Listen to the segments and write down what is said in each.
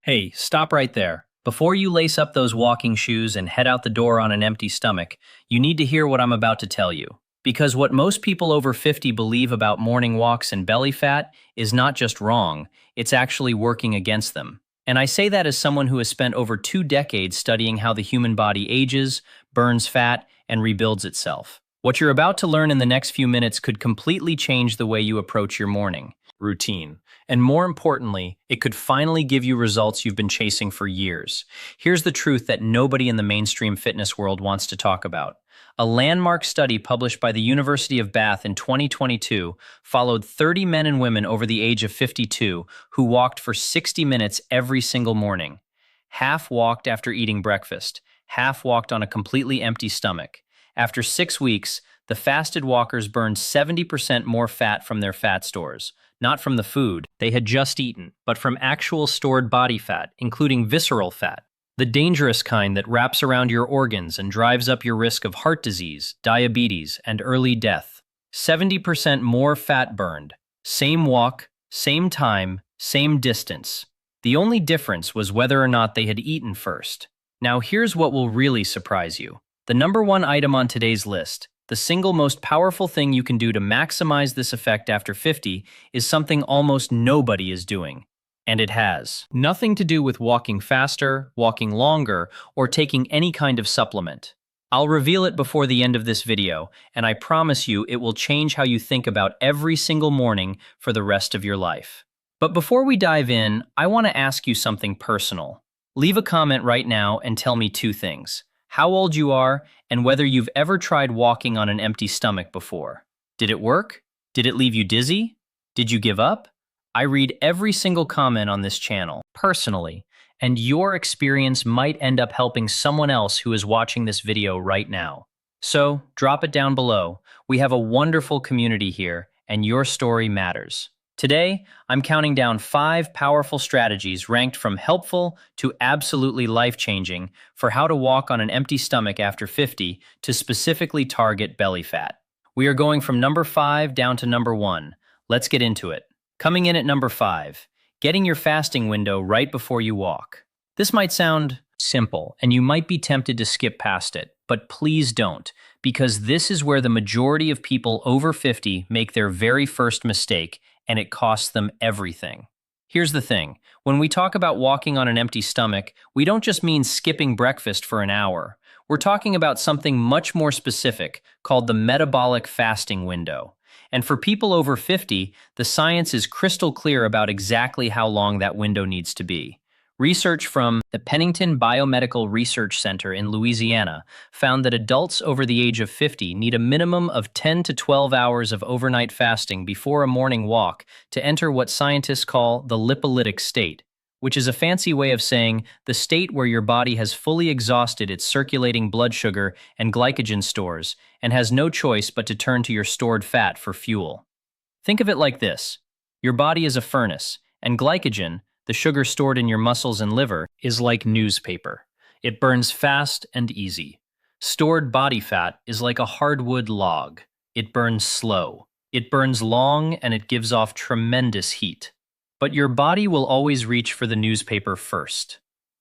Hey, stop right there. Before you lace up those walking shoes and head out the door on an empty stomach, you need to hear what I'm about to tell you. Because what most people over 50 believe about morning walks and belly fat is not just wrong, it's actually working against them. And I say that as someone who has spent over 2 decades studying how the human body ages, burns fat, and rebuilds itself. What you're about to learn in the next few minutes could completely change the way you approach your morning routine. And more importantly, it could finally give you results you've been chasing for years. Here's the truth that nobody in the mainstream fitness world wants to talk about. A landmark study published by the University of Bath in 2022 followed 30 men and women over the age of 52 who walked for 60 minutes every single morning. Half walked after eating breakfast, half walked on a completely empty stomach. After 6 weeks, the fasted walkers burned 70% more fat from their fat stores. Not from the food they had just eaten, but from actual stored body fat, including visceral fat, the dangerous kind that wraps around your organs and drives up your risk of heart disease, diabetes, and early death. 70% more fat burned. Same walk, same time, same distance. The only difference was whether or not they had eaten first. Now here's what will really surprise you. The number one item on today's list, the single most powerful thing you can do to maximize this effect after 50 is something almost nobody is doing. And it has nothing to do with walking faster, walking longer, or taking any kind of supplement. I'll reveal it before the end of this video, and I promise you it will change how you think about every single morning for the rest of your life. But before we dive in, I want to ask you something personal. Leave a comment right now and tell me two things: how old you are, and whether you've ever tried walking on an empty stomach before. Did it work? Did it leave you dizzy? Did you give up? I read every single comment on this channel, personally, and your experience might end up helping someone else who is watching this video right now. So, drop it down below. We have a wonderful community here, and your story matters. Today, I'm counting down 5 powerful strategies ranked from helpful to absolutely life-changing for how to walk on an empty stomach after 50 to specifically target belly fat. We are going from number 5 down to number 1. Let's get into it. Coming in at number 5, getting your fasting window right before you walk. This might sound simple, and you might be tempted to skip past it, but please don't, because this is where the majority of people over 50 make their very first mistake, and it costs them everything. Here's the thing. When we talk about walking on an empty stomach, we don't just mean skipping breakfast for an hour. We're talking about something much more specific called the metabolic fasting window. And for people over 50, the science is crystal clear about exactly how long that window needs to be. Research from the Pennington Biomedical Research Center in Louisiana found that adults over the age of 50 need a minimum of 10 to 12 hours of overnight fasting before a morning walk to enter what scientists call the lipolytic state, which is a fancy way of saying the state where your body has fully exhausted its circulating blood sugar and glycogen stores and has no choice but to turn to your stored fat for fuel. Think of it like this. Your body is a furnace, and glycogen, the sugar stored in your muscles and liver, is like newspaper. It burns fast and easy. Stored body fat is like a hardwood log. It burns slow. It burns long, and it gives off tremendous heat. But your body will always reach for the newspaper first.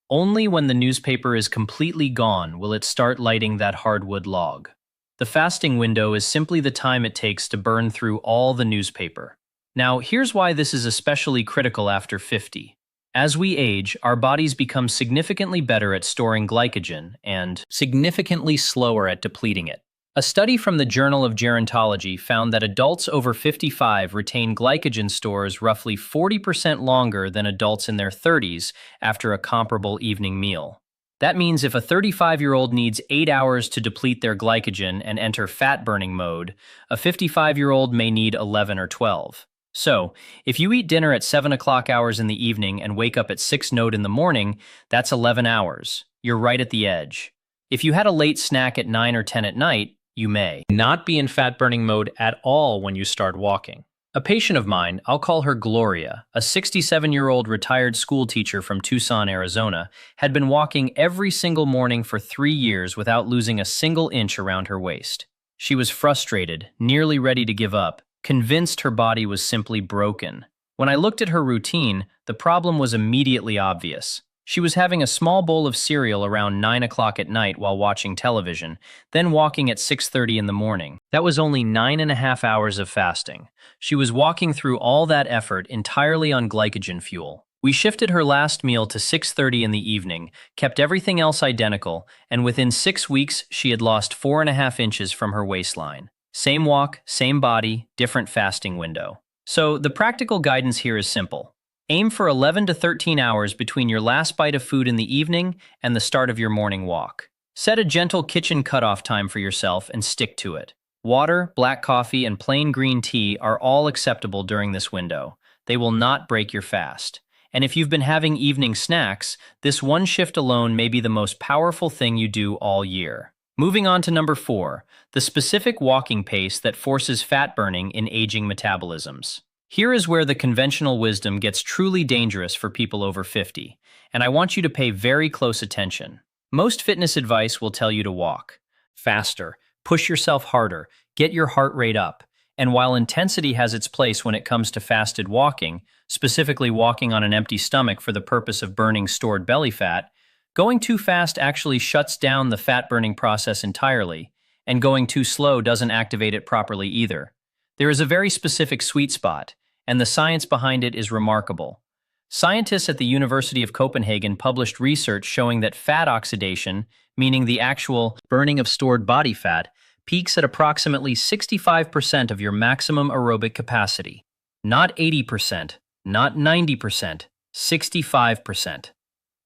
Only when the newspaper is completely gone will it start lighting that hardwood log. The fasting window is simply the time it takes to burn through all the newspaper. Now, here's why this is especially critical after 50. As we age, our bodies become significantly better at storing glycogen and significantly slower at depleting it. A study from the Journal of Gerontology found that adults over 55 retain glycogen stores roughly 40% longer than adults in their 30s after a comparable evening meal. That means if a 35-year-old needs 8 hours to deplete their glycogen and enter fat-burning mode, a 55-year-old may need 11 or 12. So, if you eat dinner at 7 o'clock hours in the evening and wake up at 6 note in the morning, that's 11 hours. You're right at the edge. If you had a late snack at 9 or 10 at night, you may not be in fat-burning mode at all when you start walking. A patient of mine, I'll call her Gloria, a 67-year-old retired school teacher from Tucson, Arizona, had been walking every single morning for 3 years without losing a single inch around her waist. She was frustrated, nearly ready to give up, convinced her body was simply broken. When I looked at her routine, the problem was immediately obvious. She was having a small bowl of cereal around 9 o'clock at night while watching television, then walking at 6:30 in the morning. That was only 9.5 hours of fasting. She was walking through all that effort entirely on glycogen fuel. We shifted her last meal to 6:30 in the evening, kept everything else identical, and within 6 weeks she had lost 4.5 inches from her waistline. Same walk, same body, different fasting window. So the practical guidance here is simple. Aim for 11 to 13 hours between your last bite of food in the evening and the start of your morning walk. Set a gentle kitchen cutoff time for yourself and stick to it. Water, black coffee, and plain green tea are all acceptable during this window. They will not break your fast. And if you've been having evening snacks, this one shift alone may be the most powerful thing you do all year. Moving on to number 4, the specific walking pace that forces fat burning in aging metabolisms. Here is where the conventional wisdom gets truly dangerous for people over 50, and I want you to pay very close attention. Most fitness advice will tell you to walk faster, push yourself harder, get your heart rate up, and while intensity has its place when it comes to fasted walking, specifically walking on an empty stomach for the purpose of burning stored belly fat, going too fast actually shuts down the fat-burning process entirely, and going too slow doesn't activate it properly either. There is a very specific sweet spot, and the science behind it is remarkable. Scientists at the University of Copenhagen published research showing that fat oxidation, meaning the actual burning of stored body fat, peaks at approximately 65% of your maximum aerobic capacity. Not 80%, not 90%, 65%.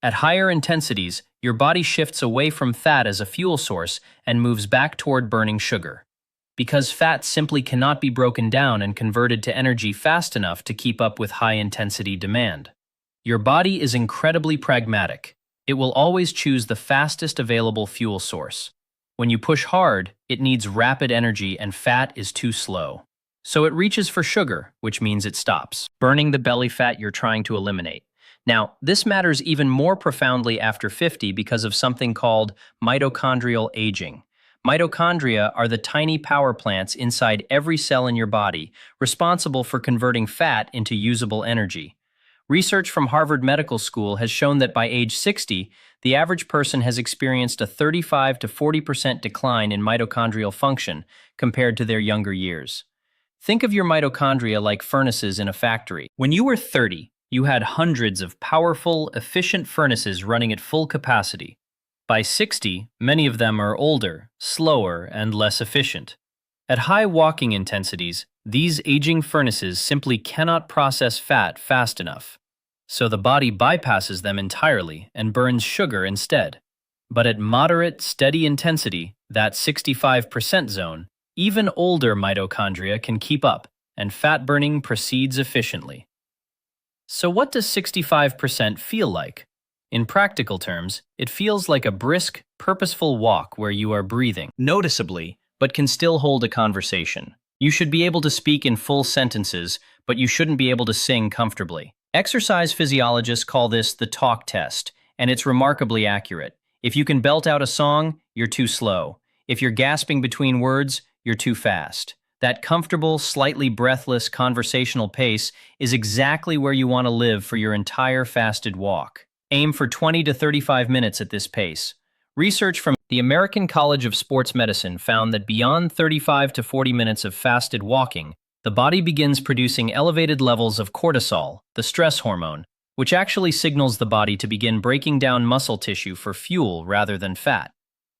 At higher intensities, your body shifts away from fat as a fuel source and moves back toward burning sugar. Because fat simply cannot be broken down and converted to energy fast enough to keep up with high-intensity demand. Your body is incredibly pragmatic. It will always choose the fastest available fuel source. When you push hard, it needs rapid energy and fat is too slow. So it reaches for sugar, which means it stops burning the belly fat you're trying to eliminate. Now, this matters even more profoundly after 50 because of something called mitochondrial aging. Mitochondria are the tiny power plants inside every cell in your body, responsible for converting fat into usable energy. Research from Harvard Medical School has shown that by age 60, the average person has experienced a 35 to 40% decline in mitochondrial function compared to their younger years. Think of your mitochondria like furnaces in a factory. When you were 30, you had hundreds of powerful, efficient furnaces running at full capacity. By 60, many of them are older, slower, and less efficient. At high walking intensities, these aging furnaces simply cannot process fat fast enough. So the body bypasses them entirely and burns sugar instead. But at moderate, steady intensity, that 65% zone, even older mitochondria can keep up, and fat burning proceeds efficiently. So what does 65% feel like? In practical terms, it feels like a brisk, purposeful walk where you are breathing noticeably, but can still hold a conversation. You should be able to speak in full sentences, but you shouldn't be able to sing comfortably. Exercise physiologists call this the talk test, and it's remarkably accurate. If you can belt out a song, you're too slow. If you're gasping between words, you're too fast. That comfortable, slightly breathless conversational pace is exactly where you want to live for your entire fasted walk. Aim for 20 to 35 minutes at this pace. Research from the American College of Sports Medicine found that beyond 35 to 40 minutes of fasted walking, the body begins producing elevated levels of cortisol, the stress hormone, which actually signals the body to begin breaking down muscle tissue for fuel rather than fat.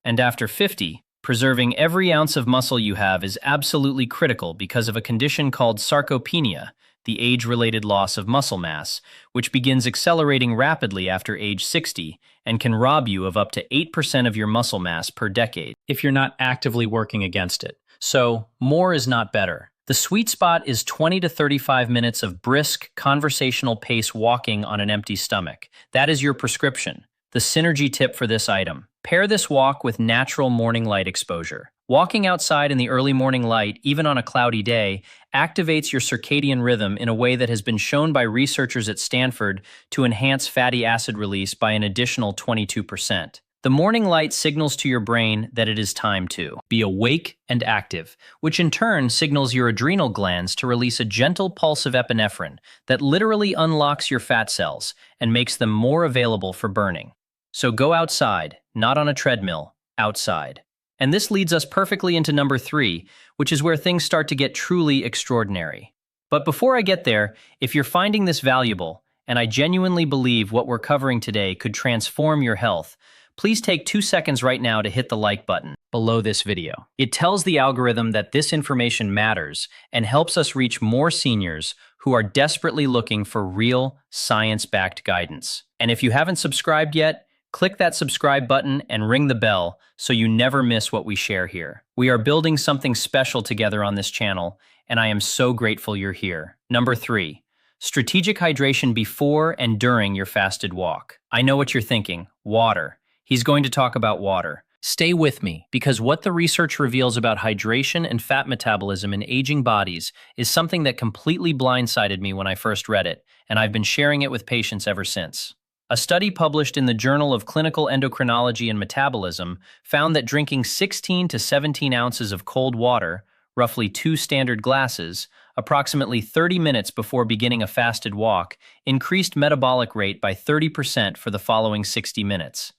And after 50, preserving every ounce of muscle you have is absolutely critical because of a condition called sarcopenia, the age-related loss of muscle mass, which begins accelerating rapidly after age 60 and can rob you of up to 8% of your muscle mass per decade if you're not actively working against it. So, more is not better. The sweet spot is 20 to 35 minutes of brisk, conversational pace walking on an empty stomach. That is your prescription. The synergy tip for this item. Pair this walk with natural morning light exposure. Walking outside in the early morning light, even on a cloudy day, activates your circadian rhythm in a way that has been shown by researchers at Stanford to enhance fatty acid release by an additional 22%. The morning light signals to your brain that it is time to be awake and active, which in turn signals your adrenal glands to release a gentle pulse of epinephrine that literally unlocks your fat cells and makes them more available for burning. So go outside, not on a treadmill, outside. And this leads us perfectly into number 3, which is where things start to get truly extraordinary. But before I get there, if you're finding this valuable, and I genuinely believe what we're covering today could transform your health, please take 2 seconds right now to hit the like button below this video. It tells the algorithm that this information matters and helps us reach more seniors who are desperately looking for real, science-backed guidance. And if you haven't subscribed yet, click that subscribe button and ring the bell so you never miss what we share here. We are building something special together on this channel, and I am so grateful you're here. Number 3, strategic hydration before and during your fasted walk. I know what you're thinking, water. He's going to talk about water. Stay with me, because what the research reveals about hydration and fat metabolism in aging bodies is something that completely blindsided me when I first read it, and I've been sharing it with patients ever since. A study published in the Journal of Clinical Endocrinology and Metabolism found that drinking 16 to 17 ounces of cold water, roughly 2 standard glasses, approximately 30 minutes before beginning a fasted walk, increased metabolic rate by 30% for the following 60 minutes.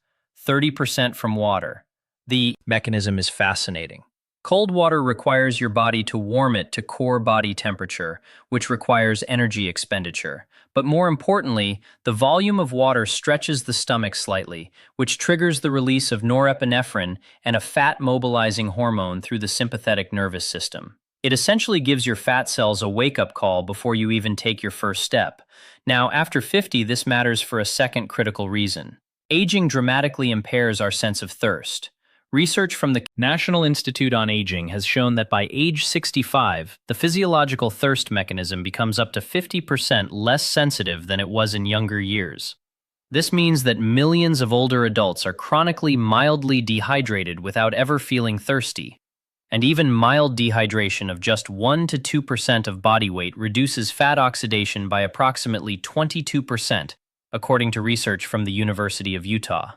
30% from water. The mechanism is fascinating. Cold water requires your body to warm it to core body temperature, which requires energy expenditure. But more importantly, the volume of water stretches the stomach slightly, which triggers the release of norepinephrine and a fat-mobilizing hormone through the sympathetic nervous system. It essentially gives your fat cells a wake-up call before you even take your first step. Now, after 50, this matters for a second critical reason. Aging dramatically impairs our sense of thirst. Research from the National Institute on Aging has shown that by age 65, the physiological thirst mechanism becomes up to 50% less sensitive than it was in younger years. This means that millions of older adults are chronically mildly dehydrated without ever feeling thirsty. And even mild dehydration of just 1 to 2% of body weight reduces fat oxidation by approximately 22%, according to research from the University of Utah.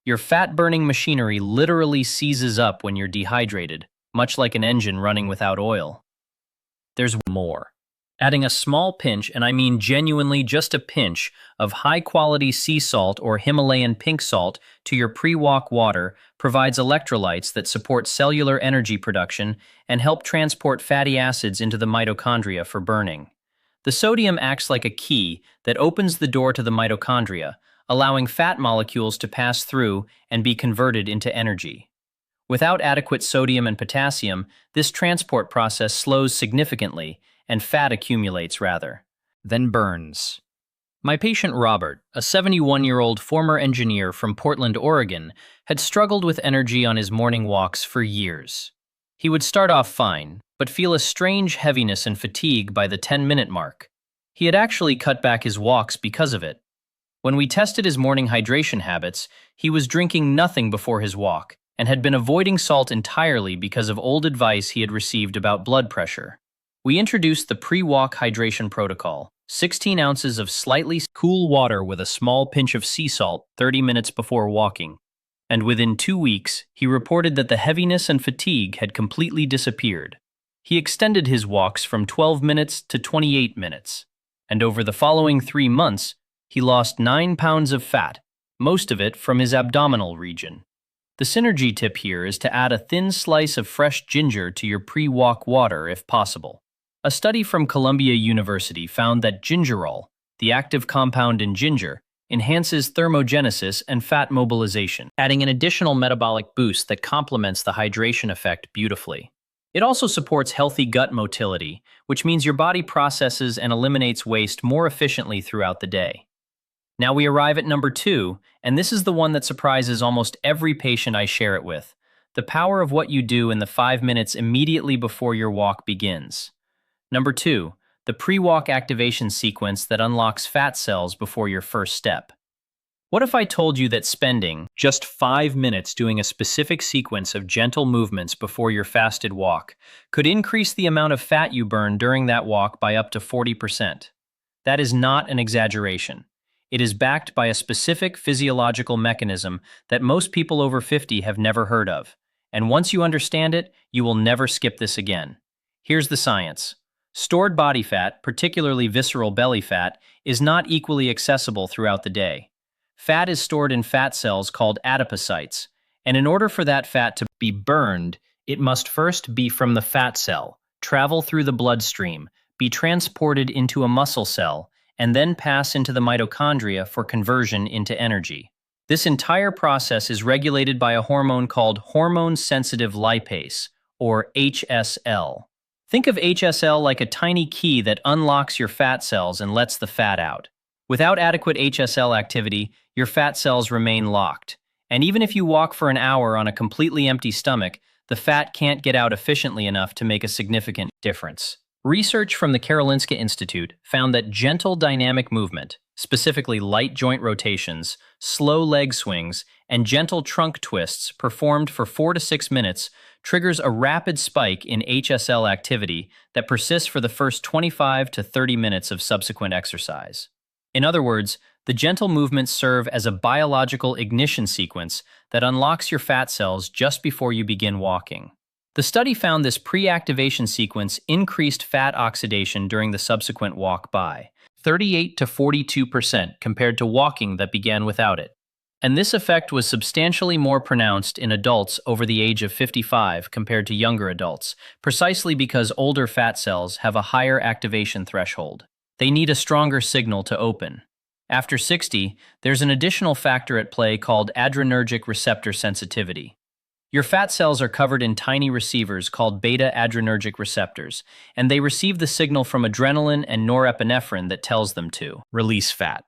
Your fat-burning machinery literally seizes up when you're dehydrated, much like an engine running without oil. There's more. Adding a small pinch, and I mean genuinely just a pinch, of high-quality sea salt or Himalayan pink salt to your pre-walk water provides electrolytes that support cellular energy production and help transport fatty acids into the mitochondria for burning. The sodium acts like a key that opens the door to the mitochondria, allowing fat molecules to pass through and be converted into energy. Without adequate sodium and potassium, this transport process slows significantly, and fat accumulates rather than burns. My patient Robert, a 71-year-old former engineer from Portland, Oregon, had struggled with energy on his morning walks for years. He would start off fine, but feel a strange heaviness and fatigue by the 10-minute mark. He had actually cut back his walks because of it. When we tested his morning hydration habits, he was drinking nothing before his walk and had been avoiding salt entirely because of old advice he had received about blood pressure. We introduced the pre-walk hydration protocol, 16 ounces of slightly cool water with a small pinch of sea salt 30 minutes before walking. And within 2 weeks, he reported that the heaviness and fatigue had completely disappeared. He extended his walks from 12 minutes to 28 minutes. And over the following 3 months, he lost 9 pounds of fat, most of it from his abdominal region. The synergy tip here is to add a thin slice of fresh ginger to your pre-walk water if possible. A study from Columbia University found that gingerol, the active compound in ginger, enhances thermogenesis and fat mobilization, adding an additional metabolic boost that complements the hydration effect beautifully. It also supports healthy gut motility, which means your body processes and eliminates waste more efficiently throughout the day. Now we arrive at number 2, and this is the one that surprises almost every patient I share it with: the power of what you do in the 5 minutes immediately before your walk begins. Number 2, the pre-walk activation sequence that unlocks fat cells before your first step. What if I told you that spending just 5 minutes doing a specific sequence of gentle movements before your fasted walk could increase the amount of fat you burn during that walk by up to 40%? That is not an exaggeration. It is backed by a specific physiological mechanism that most people over 50 have never heard of. And once you understand it, you will never skip this again. Here's the science. Stored body fat, particularly visceral belly fat, is not equally accessible throughout the day. Fat is stored in fat cells called adipocytes, and in order for that fat to be burned, it must first be from the fat cell, travel through the bloodstream, be transported into a muscle cell, and then pass into the mitochondria for conversion into energy. This entire process is regulated by a hormone called hormone-sensitive lipase, or HSL. Think of HSL like a tiny key that unlocks your fat cells and lets the fat out. Without adequate HSL activity, your fat cells remain locked. And even if you walk for an hour on a completely empty stomach, the fat can't get out efficiently enough to make a significant difference. Research from the Karolinska Institute found that gentle dynamic movement, specifically light joint rotations, slow leg swings, and gentle trunk twists performed for 4 to 6 minutes triggers a rapid spike in HSL activity that persists for the first 25 to 30 minutes of subsequent exercise. In other words, the gentle movements serve as a biological ignition sequence that unlocks your fat cells just before you begin walking. The study found this pre-activation sequence increased fat oxidation during the subsequent walk by 38 to 42% compared to walking that began without it. And this effect was substantially more pronounced in adults over the age of 55 compared to younger adults, precisely because older fat cells have a higher activation threshold. They need a stronger signal to open. After 60, there's an additional factor at play called adrenergic receptor sensitivity. Your fat cells are covered in tiny receivers called beta-adrenergic receptors, and they receive the signal from adrenaline and norepinephrine that tells them to release fat.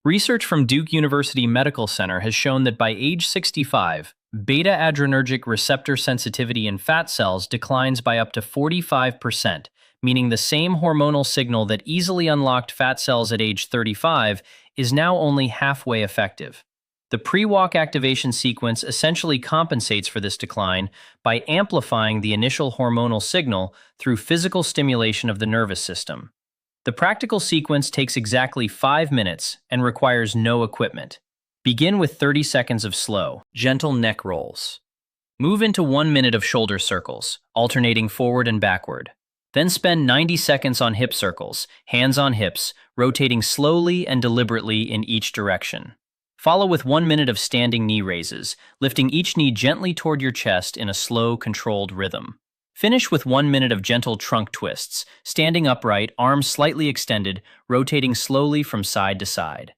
Research from Duke University Medical Center has shown that by age 65, beta-adrenergic receptor sensitivity in fat cells declines by up to 45%, meaning the same hormonal signal that easily unlocked fat cells at age 35 is now only halfway effective. The pre-walk activation sequence essentially compensates for this decline by amplifying the initial hormonal signal through physical stimulation of the nervous system. The practical sequence takes exactly 5 minutes and requires no equipment. Begin with 30 seconds of slow, gentle neck rolls. Move into 1 minute of shoulder circles, alternating forward and backward. Then spend 90 seconds on hip circles, hands on hips, rotating slowly and deliberately in each direction. Follow with 1 minute of standing knee raises, lifting each knee gently toward your chest in a slow, controlled rhythm. Finish with 1 minute of gentle trunk twists, standing upright, arms slightly extended, rotating slowly from side to side.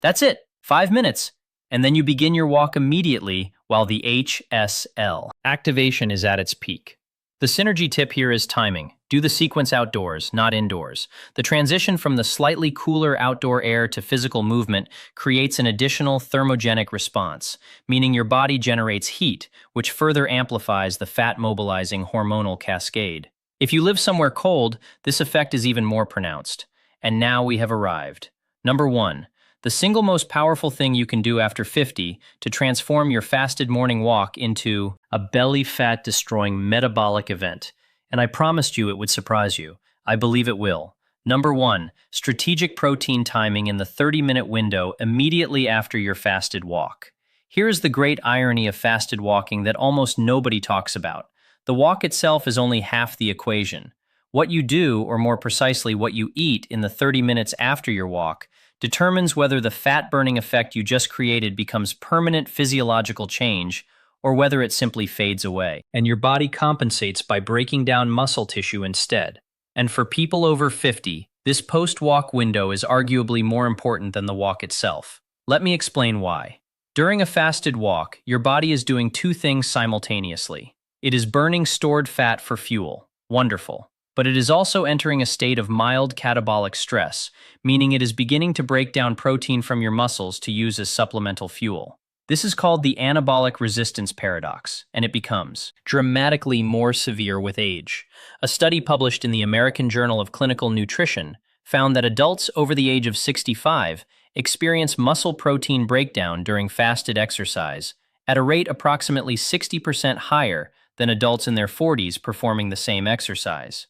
That's it, 5 minutes, and then you begin your walk immediately while the HSL activation is at its peak. The synergy tip here is timing. Do the sequence outdoors, not indoors. The transition from the slightly cooler outdoor air to physical movement creates an additional thermogenic response, meaning your body generates heat, which further amplifies the fat-mobilizing hormonal cascade. If you live somewhere cold, this effect is even more pronounced. And now we have arrived. Number 1. The single most powerful thing you can do after 50 to transform your fasted morning walk into a belly fat destroying metabolic event. And I promised you it would surprise you. I believe it will. Number 1, strategic protein timing in the 30-minute window immediately after your fasted walk. Here is the great irony of fasted walking that almost nobody talks about. The walk itself is only half the equation. What you do, or more precisely what you eat in the 30 minutes after your walk, determines whether the fat-burning effect you just created becomes permanent physiological change or whether it simply fades away. And your body compensates by breaking down muscle tissue instead. And for people over 50, this post-walk window is arguably more important than the walk itself. Let me explain why. During a fasted walk, your body is doing 2 things simultaneously. It is burning stored fat for fuel. Wonderful. But it is also entering a state of mild catabolic stress, meaning it is beginning to break down protein from your muscles to use as supplemental fuel. This is called the anabolic resistance paradox, and it becomes dramatically more severe with age. A study published in the American Journal of Clinical Nutrition found that adults over the age of 65 experience muscle protein breakdown during fasted exercise at a rate approximately 60% higher than adults in their 40s performing the same exercise.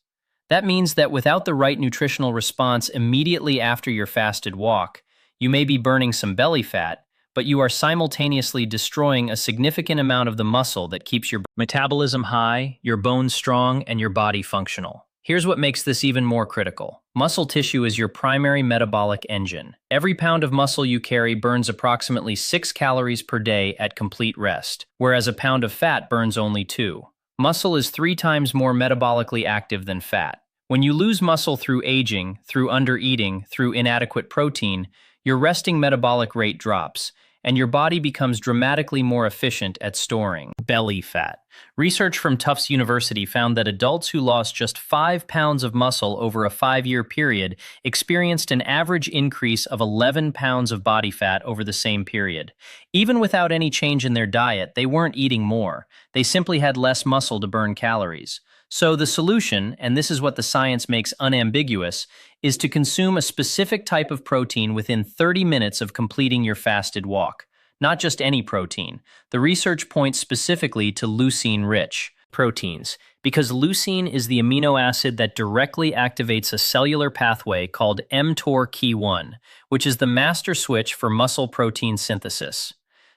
That means that without the right nutritional response immediately after your fasted walk, You may be burning some belly fat, but you are simultaneously destroying a significant amount of the muscle that keeps your metabolism high, your bones strong, and your body functional. Here's what makes this even more critical. Muscle tissue is your primary metabolic engine. Every pound of muscle you carry burns approximately 6 calories per day at complete rest, whereas a pound of fat burns only 2. Muscle is 3 times more metabolically active than fat. When you lose muscle through aging, through undereating, through inadequate protein, your resting metabolic rate drops, and your body becomes dramatically more efficient at storing belly fat. Research from Tufts University found that adults who lost just 5 pounds of muscle over a 5-year period experienced an average increase of 11 pounds of body fat over the same period. Even without any change in their diet, they weren't eating more. They simply had less muscle to burn calories. So the solution, and this is what the science makes unambiguous, is to consume a specific type of protein within 30 minutes of completing your fasted walk. Not just any protein. The research points specifically to leucine-rich proteins, because leucine is the amino acid that directly activates a cellular pathway called mTORC1, which is the master switch for muscle protein synthesis.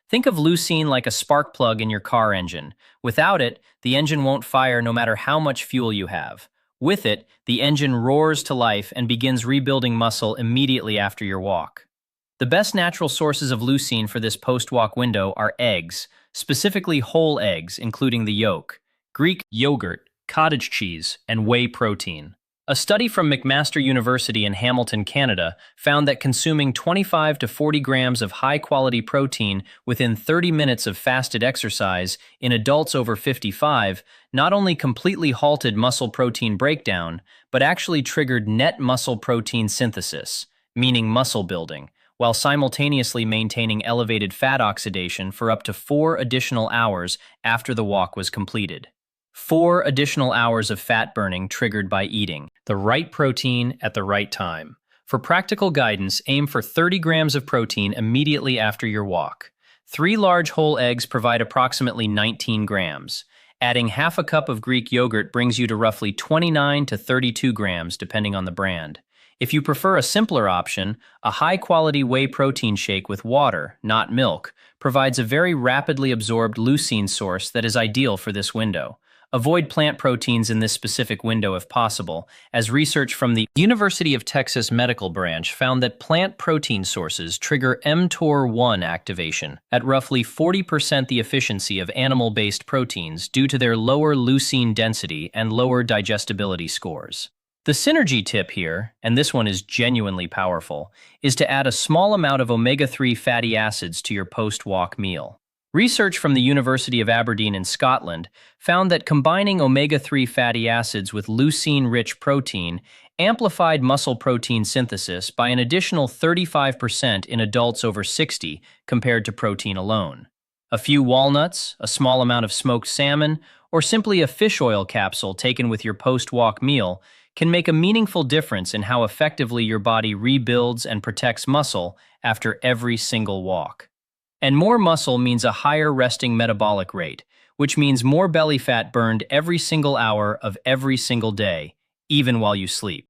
Think of leucine like a spark plug in your car engine. Without it, the engine won't fire no matter how much fuel you have. With it, the engine roars to life and begins rebuilding muscle immediately after your walk. The best natural sources of leucine for this post-walk window are eggs, specifically whole eggs, including the yolk, Greek yogurt, cottage cheese, and whey protein. A study from McMaster University in Hamilton, Canada, found that consuming 25 to 40 grams of high-quality protein within 30 minutes of fasted exercise in adults over 55 not only completely halted muscle protein breakdown, but actually triggered net muscle protein synthesis, meaning muscle building, while simultaneously maintaining elevated fat oxidation for up to 4 additional hours after the walk was completed. 4 additional hours of fat burning triggered by eating the right protein at the right time. For practical guidance, aim for 30 grams of protein immediately after your walk. 3 large whole eggs provide approximately 19 grams. Adding half a cup of Greek yogurt brings you to roughly 29 to 32 grams, depending on the brand. If you prefer a simpler option, a high-quality whey protein shake with water, not milk, provides a very rapidly absorbed leucine source that is ideal for this window. Avoid plant proteins in this specific window if possible, as research from the University of Texas Medical Branch found that plant protein sources trigger mTOR1 activation at roughly 40% the efficiency of animal-based proteins due to their lower leucine density and lower digestibility scores. The synergy tip here, and this one is genuinely powerful, is to add a small amount of omega-3 fatty acids to your post-walk meal. Research from the University of Aberdeen in Scotland found that combining omega-3 fatty acids with leucine-rich protein amplified muscle protein synthesis by an additional 35% in adults over 60 compared to protein alone. A few walnuts, a small amount of smoked salmon, or simply a fish oil capsule taken with your post-walk meal can make a meaningful difference in how effectively your body rebuilds and protects muscle after every single walk. And more muscle means a higher resting metabolic rate, which means more belly fat burned every single hour of every single day, even while you sleep.